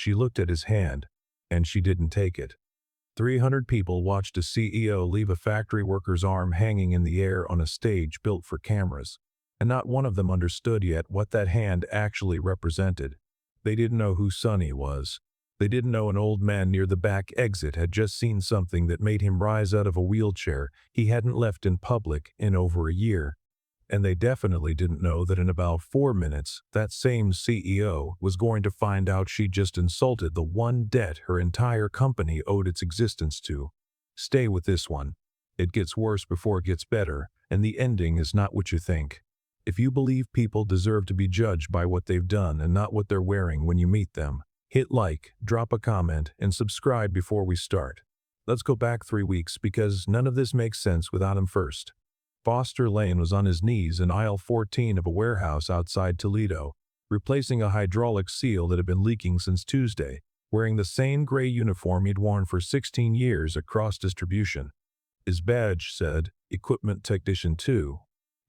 She looked at his hand, and she didn't take it. 300 people watched a CEO leave a factory worker's arm hanging in the air on a stage built for cameras, and not one of them understood yet what that hand actually represented. They didn't know who Sonny was. They didn't know an old man near the back exit had just seen something that made him rise out of a wheelchair he hadn't left in public in over a year. And they definitely didn't know that in about 4 minutes, that same CEO was going to find out she just insulted the one debt her entire company owed its existence to. Stay with this one. It gets worse before it gets better, and the ending is not what you think. If you believe people deserve to be judged by what they've done and not what they're wearing when you meet them, hit like, drop a comment, and subscribe before we start. Let's go back 3 weeks because none of this makes sense without him first. Foster Lane was on his knees in aisle 14 of a warehouse outside Toledo, replacing a hydraulic seal that had been leaking since Tuesday, wearing the same gray uniform he'd worn for 16 years across distribution. His badge said, Equipment Technician 2.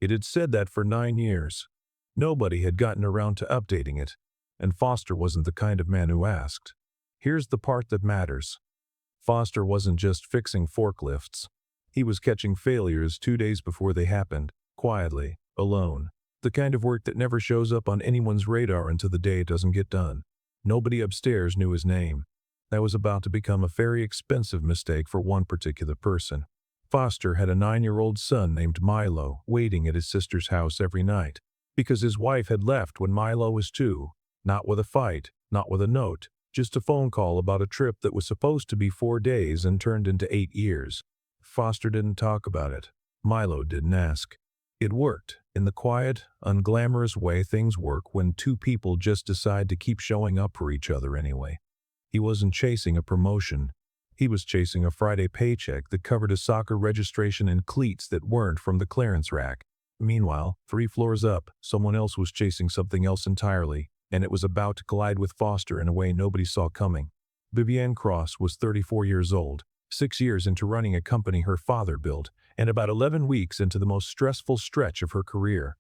It had said that for 9 years. Nobody had gotten around to updating it, and Foster wasn't the kind of man who asked. Here's the part that matters. Foster wasn't just fixing forklifts. He was catching failures 2 days before they happened, quietly, alone. The kind of work that never shows up on anyone's radar until the day it doesn't get done. Nobody upstairs knew his name. That was about to become a very expensive mistake for one particular person. Foster had a 9-year-old son named Milo waiting at his sister's house every night, because his wife had left when Milo was 2, not with a fight, not with a note, just a phone call about a trip that was supposed to be 4 days and turned into 8 years. Foster didn't talk about it. Milo didn't ask. It worked, in the quiet, unglamorous way things work when two people just decide to keep showing up for each other anyway. He wasn't chasing a promotion. He was chasing a Friday paycheck that covered a soccer registration and cleats that weren't from the clearance rack. Meanwhile, 3 floors up, someone else was chasing something else entirely, and it was about to collide with Foster in a way nobody saw coming. Vivienne Cross was 34 years old. 6 years into running a company her father built, and about 11 weeks into the most stressful stretch of her career.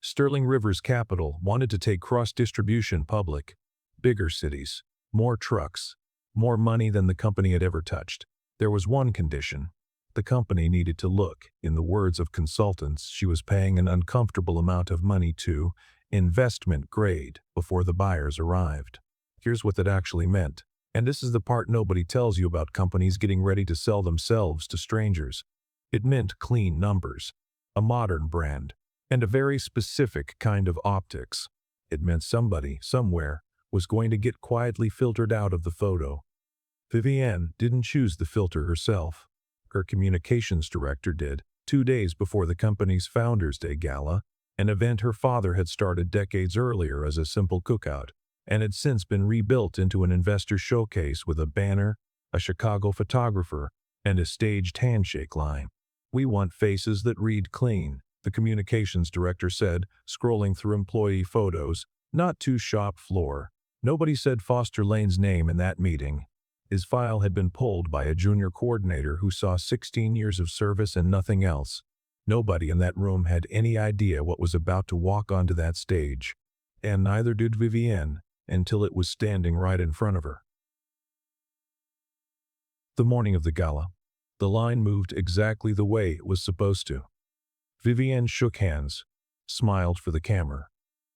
Sterling Rivers Capital wanted to take Cross Distribution public. Bigger cities, more trucks, more money than the company had ever touched. There was one condition. The company needed to look, in the words of consultants she was paying an uncomfortable amount of money to, investment grade before the buyers arrived. Here's what that actually meant. And this is the part nobody tells you about companies getting ready to sell themselves to strangers. It meant clean numbers, a modern brand, and a very specific kind of optics. It meant somebody, somewhere, was going to get quietly filtered out of the photo. Vivienne didn't choose the filter herself. Her communications director did, 2 days before the company's Founders' Day Gala, an event her father had started decades earlier as a simple cookout, and had since been rebuilt into an investor showcase with a banner, a Chicago photographer, and a staged handshake line. We want faces that read clean, the communications director said, scrolling through employee photos, not to shop floor. Nobody said Foster Lane's name in that meeting. His file had been pulled by a junior coordinator who saw 16 years of service and nothing else. Nobody in that room had any idea what was about to walk onto that stage. And neither did Vivienne, until it was standing right in front of her. The morning of the gala. The line moved exactly the way it was supposed to. Vivienne shook hands, smiled for the camera,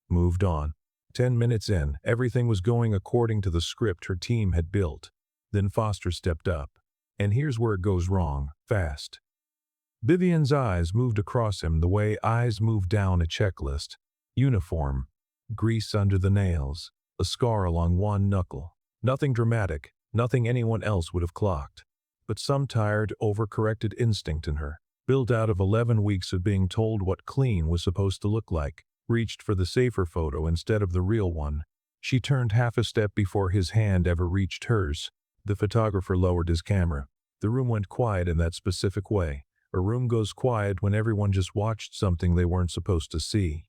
moved on. 10 minutes in, everything was going according to the script her team had built. Then Foster stepped up. And here's where it goes wrong, fast. Vivienne's eyes moved across him the way eyes move down a checklist. Uniform, grease under the nails, a scar along one knuckle. Nothing dramatic, nothing anyone else would have clocked. But some tired, overcorrected instinct in her, built out of 11 weeks of being told what clean was supposed to look like, reached for the safer photo instead of the real one. She turned half a step before his hand ever reached hers. The photographer lowered his camera. The room went quiet in that specific way. A room goes quiet when everyone just watched something they weren't supposed to see.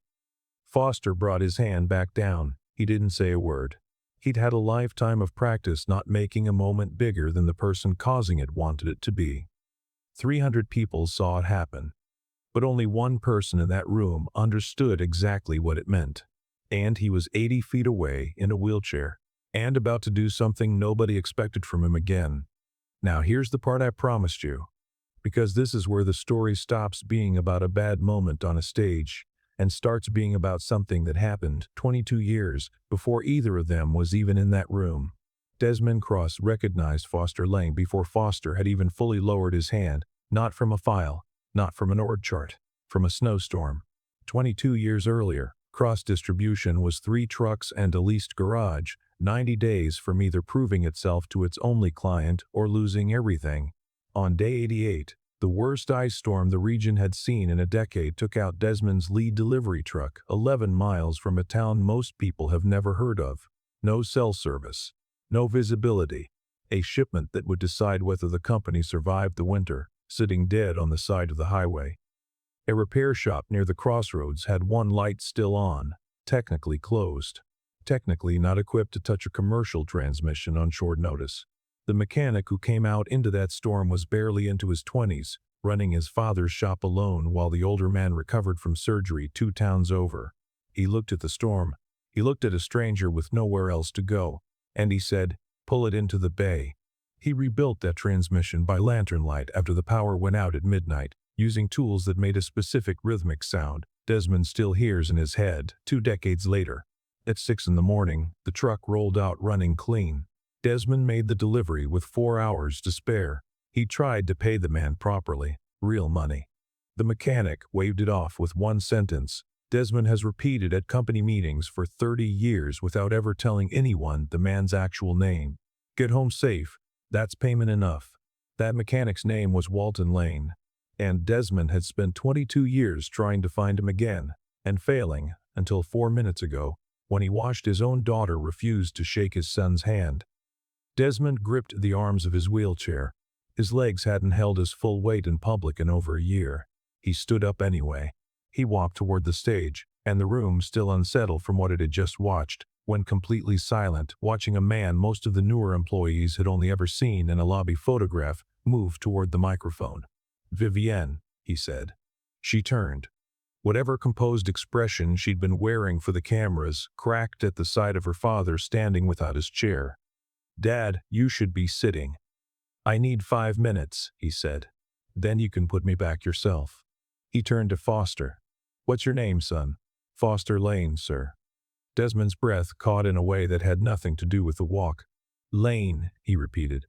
Foster brought his hand back down. He didn't say a word. He'd had a lifetime of practice not making a moment bigger than the person causing it wanted it to be. 300 people saw it happen. But only one person in that room understood exactly what it meant. And he was 80 feet away in a wheelchair. and about to do something nobody expected from him again. Now here's the part I promised you, because this is where the story stops being about a bad moment on a stage and starts being about something that happened 22 years before either of them was even in that room. Desmond Cross recognized Foster Lane before Foster had even fully lowered his hand, not from a file, not from an org chart, from a snowstorm. 22 years earlier, Cross Distribution was 3 trucks and a leased garage, 90 days from either proving itself to its only client or losing everything. On day 88, the worst ice storm the region had seen in a decade took out Desmond's lead delivery truck 11 miles from a town most people have never heard of. No cell service. No visibility. A shipment that would decide whether the company survived the winter, sitting dead on the side of the highway. A repair shop near the crossroads had one light still on, technically closed. Technically not equipped to touch a commercial transmission on short notice. The mechanic who came out into that storm was barely into his 20s, running his father's shop alone while the older man recovered from surgery 2 towns over. He looked at the storm. He looked at a stranger with nowhere else to go, and he said, "Pull it into the bay." He rebuilt that transmission by lantern light after the power went out at midnight, using tools that made a specific rhythmic sound Desmond still hears in his head 2 decades later. At 6 in the morning, the truck rolled out running clean. Desmond made the delivery with 4 hours to spare. He tried to pay the man properly, real money. The mechanic waved it off with one sentence Desmond has repeated at company meetings for 30 years without ever telling anyone the man's actual name. "Get home safe. That's payment enough." That mechanic's name was Walton Lane, and Desmond had spent 22 years trying to find him again, and failing, until 4 minutes ago, when he watched his own daughter refuse to shake his son's hand. Desmond gripped the arms of his wheelchair. His legs hadn't held his full weight in public in over a year. He stood up anyway. He walked toward the stage, and the room, still unsettled from what it had just watched, went completely silent, watching a man most of the newer employees had only ever seen in a lobby photograph move toward the microphone. "Vivienne," he said. She turned. Whatever composed expression she'd been wearing for the cameras cracked at the sight of her father standing without his chair. "Dad, you should be sitting." "I need 5 minutes," he said. "Then you can put me back yourself." He turned to Foster. "What's your name, son?" "Foster Lane, sir." Desmond's breath caught in a way that had nothing to do with the walk. "Lane," he repeated.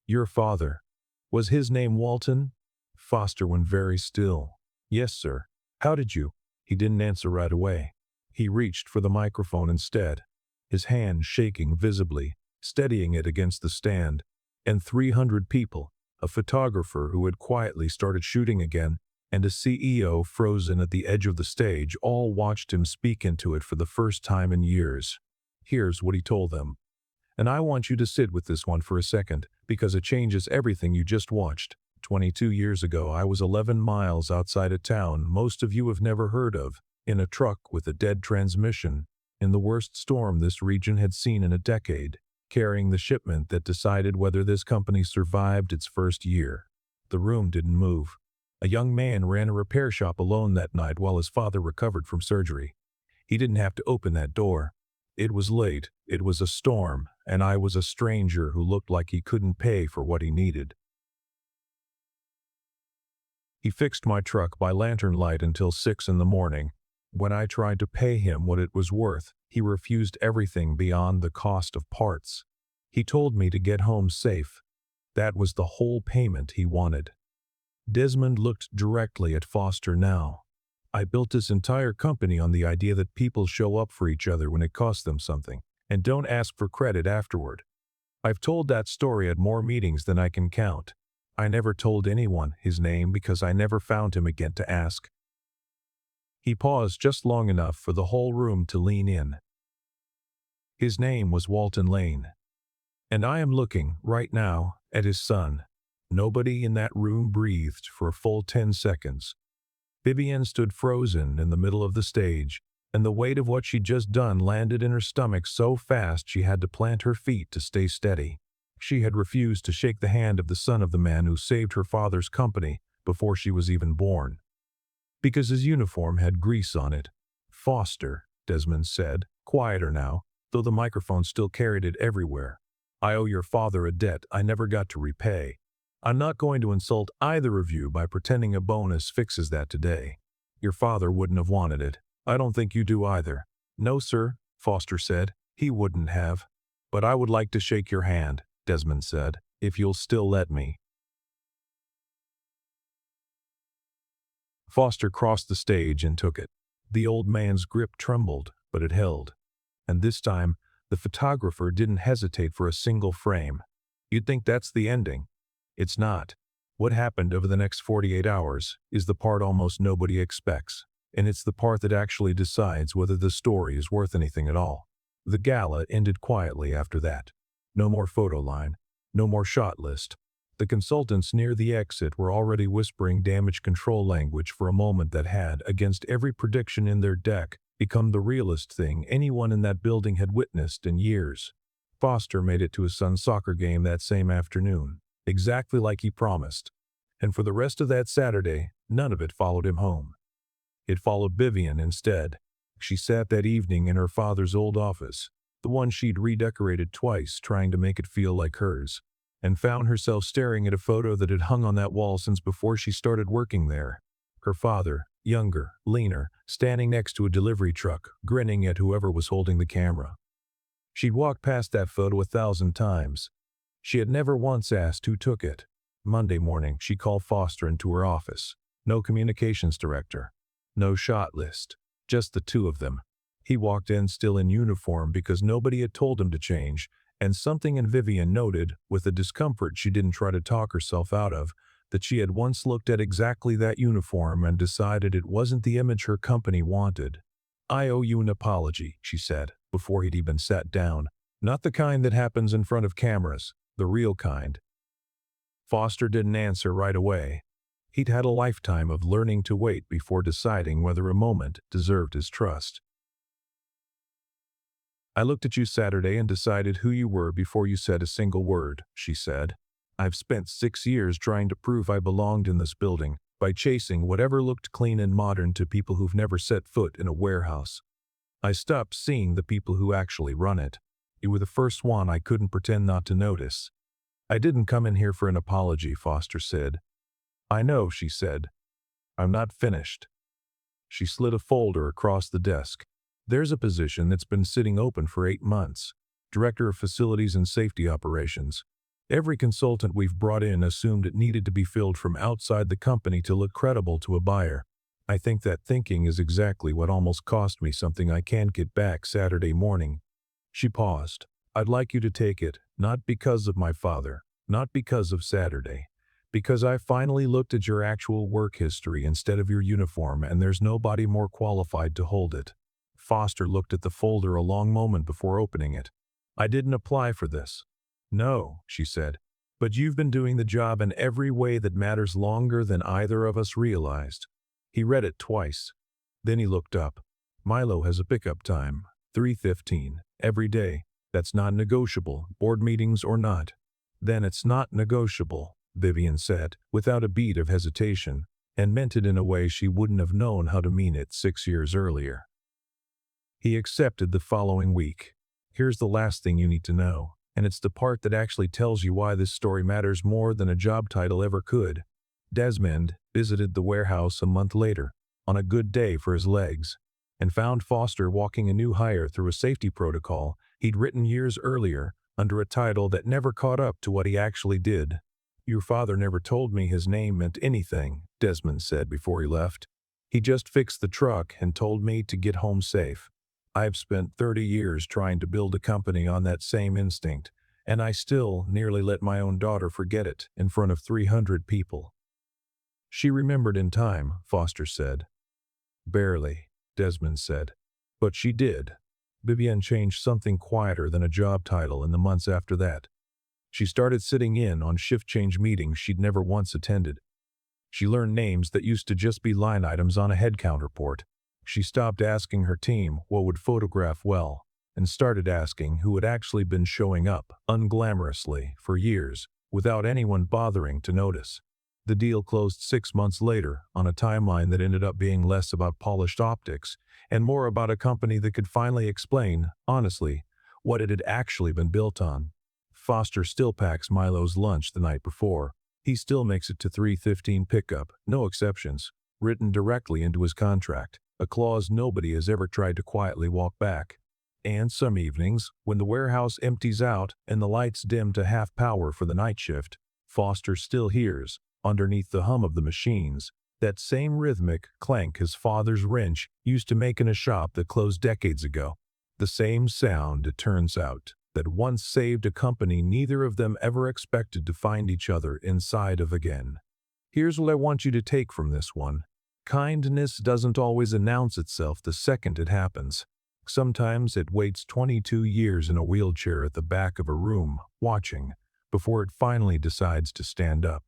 "Your father. Was his name Walton?" Foster went very still. "Yes, sir." "How did you?" He didn't answer right away. He reached for the microphone instead, his hand shaking visibly, steadying it against the stand. And 300 people, a photographer who had quietly started shooting again, and a CEO frozen at the edge of the stage, all watched him speak into it for the first time in years. Here's what he told them. "And I want you to sit with this one for a second, because it changes everything you just watched. 22 years ago, I was 11 miles outside a town most of you have never heard of, in a truck with a dead transmission, in the worst storm this region had seen in a decade, carrying the shipment that decided whether this company survived its first year. The room didn't move. A young man ran a repair shop alone that night while his father recovered from surgery. He didn't have to open that door. It was late, it was a storm, and I was a stranger who looked like he couldn't pay for what he needed. He fixed my truck by lantern light until 6 in the morning. When I tried to pay him what it was worth, he refused everything beyond the cost of parts. He told me to get home safe. That was the whole payment he wanted." Desmond looked directly at Foster now. "I built this entire company on the idea that people show up for each other when it costs them something, and don't ask for credit afterward. I've told that story at more meetings than I can count. I never told anyone his name because I never found him again to ask." He paused just long enough for the whole room to lean in. "His name was Walton Lane. And I am looking, right now, at his son." Nobody in that room breathed for a full 10 seconds. Vivienne stood frozen in the middle of the stage, and the weight of what she'd just done landed in her stomach so fast she had to plant her feet to stay steady. She had refused to shake the hand of the son of the man who saved her father's company before she was even born. Because his uniform had grease on it. "Foster," Desmond said, quieter now, though the microphone still carried it everywhere. I owe your father a debt I never got to repay. I'm not going to insult either of you by pretending a bonus fixes that today. Your father wouldn't have wanted it. I don't think you do either. No, sir, Foster said. He wouldn't have. But I would like to shake your hand, Desmond said, if you'll still let me. Foster crossed the stage and took it. The old man's grip trembled, but it held. And this time, the photographer didn't hesitate for a single frame. You'd think that's the ending. It's not. What happened over the next 48 hours is the part almost nobody expects, and it's the part that actually decides whether the story is worth anything at all. The gala ended quietly after that. No more photo line, no more shot list. The consultants near the exit were already whispering damage control language for a moment that had, against every prediction in their deck, become the realest thing anyone in that building had witnessed in years. Foster made it to his son's soccer game that same afternoon, exactly like he promised. And for the rest of that Saturday, none of it followed him home. It followed Vivian instead. She sat that evening in her father's old office, the one she'd redecorated twice trying to make it feel like hers, and found herself staring at a photo that had hung on that wall since before she started working there. Her father, younger, leaner, standing next to a delivery truck, grinning at whoever was holding the camera. She'd walked past that photo 1,000 times. She had never once asked who took it. Monday morning, she called Foster into her office. No communications director. No shot list. Just the two of them. He walked in still in uniform because nobody had told him to change, and something in Vivian noted, with a discomfort she didn't try to talk herself out of, that she had once looked at exactly that uniform and decided it wasn't the image her company wanted. I owe you an apology, she said, before he'd even sat down. Not the kind that happens in front of cameras, the real kind. Foster didn't answer right away. He'd had a lifetime of learning to wait before deciding whether a moment deserved his trust. I looked at you Saturday and decided who you were before you said a single word, she said. I've spent 6 years trying to prove I belonged in this building by chasing whatever looked clean and modern to people who've never set foot in a warehouse. I stopped seeing the people who actually run it. You were the first one I couldn't pretend not to notice. I didn't come in here for an apology, Foster said. I know, she said. I'm not finished. She slid a folder across the desk. There's a position that's been sitting open for 8 months. Director of Facilities and Safety Operations. Every consultant we've brought in assumed it needed to be filled from outside the company to look credible to a buyer. I think that thinking is exactly what almost cost me something I can't get back Saturday morning. She paused. I'd like you to take it, not because of my father, not because of Saturday, because I finally looked at your actual work history instead of your uniform, and there's nobody more qualified to hold it. Foster looked at the folder a long moment before opening it. I didn't apply for this. No, she said, but you've been doing the job in every way that matters longer than either of us realized. He read it twice. Then he looked up. Milo has a pickup time, 3:15, every day. That's non-negotiable, board meetings or not. Then it's not negotiable, Vivian said, without a beat of hesitation, and meant it in a way she wouldn't have known how to mean it 6 years earlier. He accepted the following week. Here's the last thing you need to know, and it's the part that actually tells you why this story matters more than a job title ever could. Desmond visited the warehouse a month later, on a good day for his legs, and found Foster walking a new hire through a safety protocol he'd written years earlier under a title that never caught up to what he actually did. Your father never told me his name meant anything, Desmond said before he left. He just fixed the truck and told me to get home safe. I've spent 30 years trying to build a company on that same instinct, and I still nearly let my own daughter forget it in front of 300 people. She remembered in time, Foster said. Barely, Desmond said. But she did. Vivian changed something quieter than a job title in the months after that. She started sitting in on shift change meetings she'd never once attended. She learned names that used to just be line items on a headcount report. She stopped asking her team what would photograph well, and started asking who had actually been showing up, unglamorously, for years, without anyone bothering to notice. The deal closed 6 months later, on a timeline that ended up being less about polished optics, and more about a company that could finally explain, honestly, what it had actually been built on. Foster still packs Milo's lunch the night before. He still makes it to 3:15 pickup, no exceptions, written directly into his contract, a clause nobody has ever tried to quietly walk back. And some evenings, when the warehouse empties out and the lights dim to half power for the night shift, Foster still hears, underneath the hum of the machines, that same rhythmic clank his father's wrench used to make in a shop that closed decades ago. The same sound, it turns out, that once saved a company neither of them ever expected to find each other inside of again. Here's what I want you to take from this one. Kindness doesn't always announce itself the second it happens. Sometimes it waits 22 years in a wheelchair at the back of a room, watching, before it finally decides to stand up.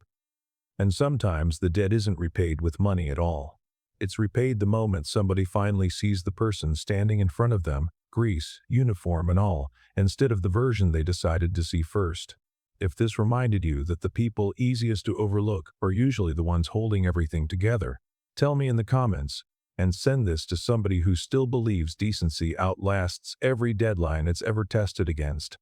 And sometimes the debt isn't repaid with money at all. It's repaid the moment somebody finally sees the person standing in front of them, grease, uniform and all, instead of the version they decided to see first. If this reminded you that the people easiest to overlook are usually the ones holding everything together, tell me in the comments, and send this to somebody who still believes decency outlasts every deadline it's ever tested against.